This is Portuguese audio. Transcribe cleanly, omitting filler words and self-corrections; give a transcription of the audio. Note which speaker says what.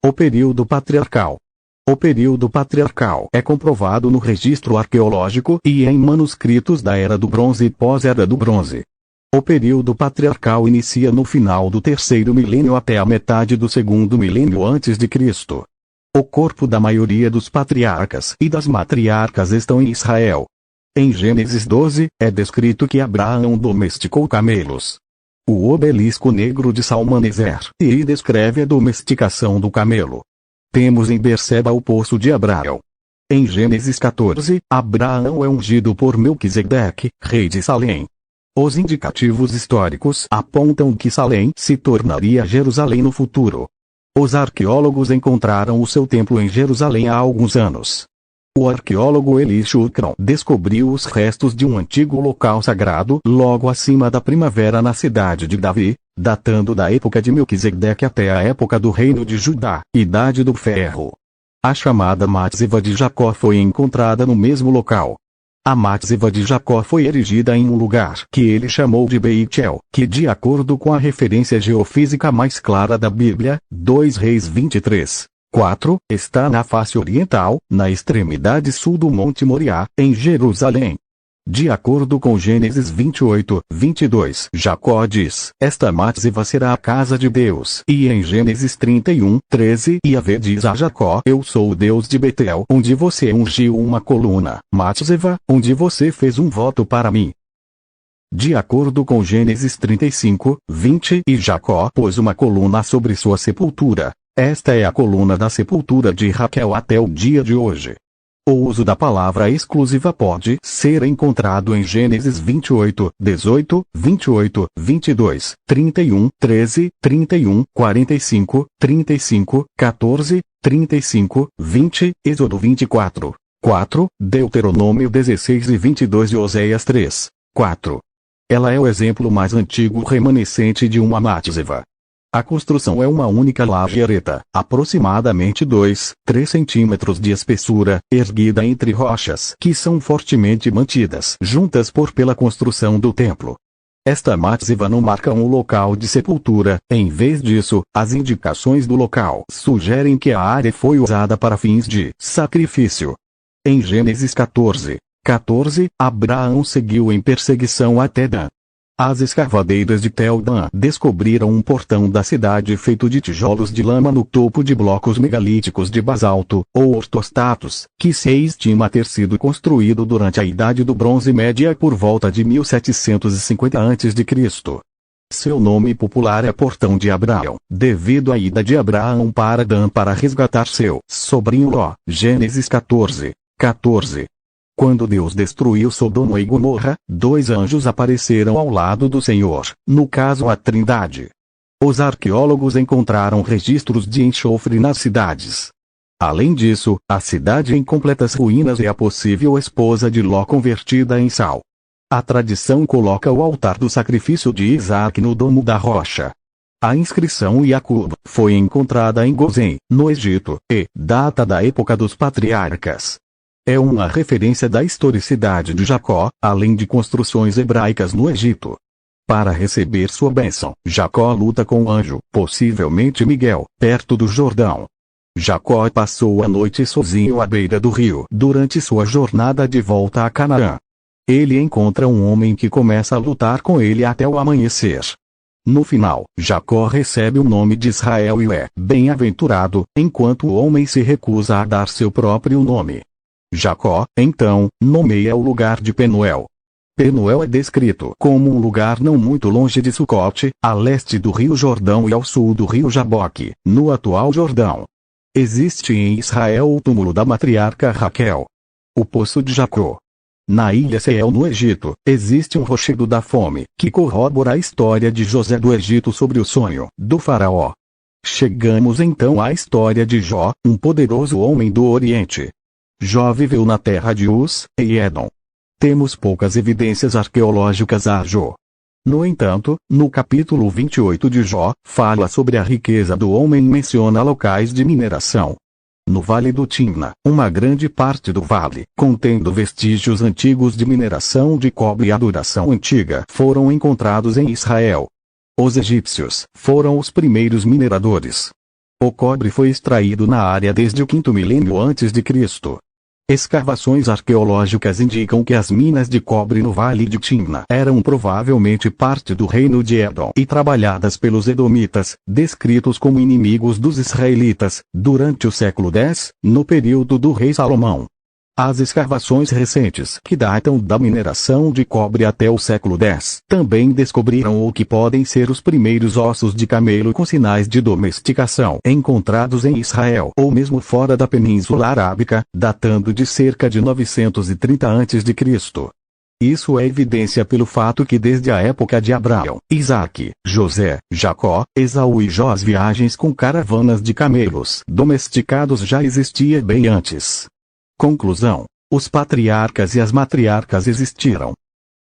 Speaker 1: O período patriarcal. O período patriarcal é comprovado no registro arqueológico e em manuscritos da Era do Bronze e pós-Era do Bronze. O período patriarcal inicia no final do terceiro milênio até a metade do segundo milênio antes de Cristo. O corpo da maioria dos patriarcas e das matriarcas estão em Israel. Em Gênesis 12, é descrito que Abraão domesticou camelos. O obelisco negro de Salmaneser e descreve a domesticação do camelo. Temos em Berseba o poço de Abraão. Em Gênesis 14, Abraão é ungido por Melquisedeque, rei de Salém. Os indicativos históricos apontam que Salém se tornaria Jerusalém no futuro. Os arqueólogos encontraram o seu templo em Jerusalém há alguns anos. O arqueólogo Eli Shukron descobriu os restos de um antigo local sagrado logo acima da primavera na cidade de Davi, datando da época de Melquisedeque até a época do reino de Judá, Idade do Ferro. A chamada Matzeva de Jacó foi encontrada no mesmo local. A Matzeva de Jacó foi erigida em um lugar que ele chamou de Beit-El, que de acordo com a referência geofísica mais clara da Bíblia, 2 Reis 23:4, está na face oriental, na extremidade sul do Monte Moriá, em Jerusalém. De acordo com Gênesis 28:22, Jacó diz: esta Matzeva será a casa de Deus. E em Gênesis 31:13, Yahvé diz a Jacó: eu sou o Deus de Betel, onde você ungiu uma coluna, Matzeva, onde você fez um voto para mim. De acordo com Gênesis 35:20, e Jacó pôs uma coluna sobre sua sepultura. Esta é a coluna da sepultura de Raquel até o dia de hoje. O uso da palavra exclusiva pode ser encontrado em Gênesis 28:18, 28:22, 31:13, 31:45, 35:14, 35:20, Êxodo 24:4, Deuteronômio 16:22 e Oséias 3:4. Ela é o exemplo mais antigo remanescente de uma Matzeva. A construção é uma única laje ereta, aproximadamente 2-3 centímetros de espessura, erguida entre rochas que são fortemente mantidas juntas pela construção do templo. Esta Matzeva não marca um local de sepultura, em vez disso, as indicações do local sugerem que a área foi usada para fins de sacrifício. Em Gênesis 14:14, Abraão seguiu em perseguição até Dan. As escavadeiras de Tel Dan descobriram um portão da cidade feito de tijolos de lama no topo de blocos megalíticos de basalto, ou ortostatos, que se estima ter sido construído durante a Idade do Bronze Média por volta de 1750 a.C. Seu nome popular é Portão de Abraão, devido à ida de Abraão para Dan para resgatar seu sobrinho Ló. Gênesis 14:14. Quando Deus destruiu Sodoma e Gomorra, 2 anjos apareceram ao lado do Senhor, no caso a Trindade. Os arqueólogos encontraram registros de enxofre nas cidades. Além disso, a cidade em completas ruínas é a possível esposa de Ló convertida em sal. A tradição coloca o altar do sacrifício de Isaac no domo da rocha. A inscrição Yaqub foi encontrada em Gozém, no Egito, e data da época dos patriarcas. É uma referência da historicidade de Jacó, além de construções hebraicas no Egito. Para receber sua bênção, Jacó luta com o anjo, possivelmente Miguel, perto do Jordão. Jacó passou a noite sozinho à beira do rio durante sua jornada de volta a Canaã. Ele encontra um homem que começa a lutar com ele até o amanhecer. No final, Jacó recebe o nome de Israel e é bem-aventurado, enquanto o homem se recusa a dar seu próprio nome. Jacó, então, nomeia o lugar de Penuel. Penuel é descrito como um lugar não muito longe de Sucote, a leste do rio Jordão e ao sul do rio Jaboque, no atual Jordão. Existe em Israel o túmulo da matriarca Raquel. O Poço de Jacó. Na ilha Seel no Egito, existe um rochedo da fome, que corrobora a história de José do Egito sobre o sonho do faraó. Chegamos então à história de Jó, um poderoso homem do Oriente. Jó viveu na terra de Uz e Edom. Temos poucas evidências arqueológicas a Jó. No entanto, no capítulo 28 de Jó, fala sobre a riqueza do homem e menciona locais de mineração. No Vale do Timna, uma grande parte do vale, contendo vestígios antigos de mineração de cobre e adoração antiga, foram encontrados em Israel. Os egípcios foram os primeiros mineradores. O cobre foi extraído na área desde o quinto milênio antes de Cristo. Escavações arqueológicas indicam que as minas de cobre no Vale de Timna eram provavelmente parte do reino de Edom e trabalhadas pelos edomitas, descritos como inimigos dos israelitas, durante o século X, no período do rei Salomão. As escavações recentes que datam da mineração de cobre até o século X também descobriram o que podem ser os primeiros ossos de camelo com sinais de domesticação encontrados em Israel ou mesmo fora da Península Arábica, datando de cerca de 930 a.C. Isso é evidência pelo fato que desde a época de Abraão, Isaque, José, Jacó, Esaú e Jó as viagens com caravanas de camelos domesticados já existia bem antes. Conclusão: os patriarcas e as matriarcas existiram,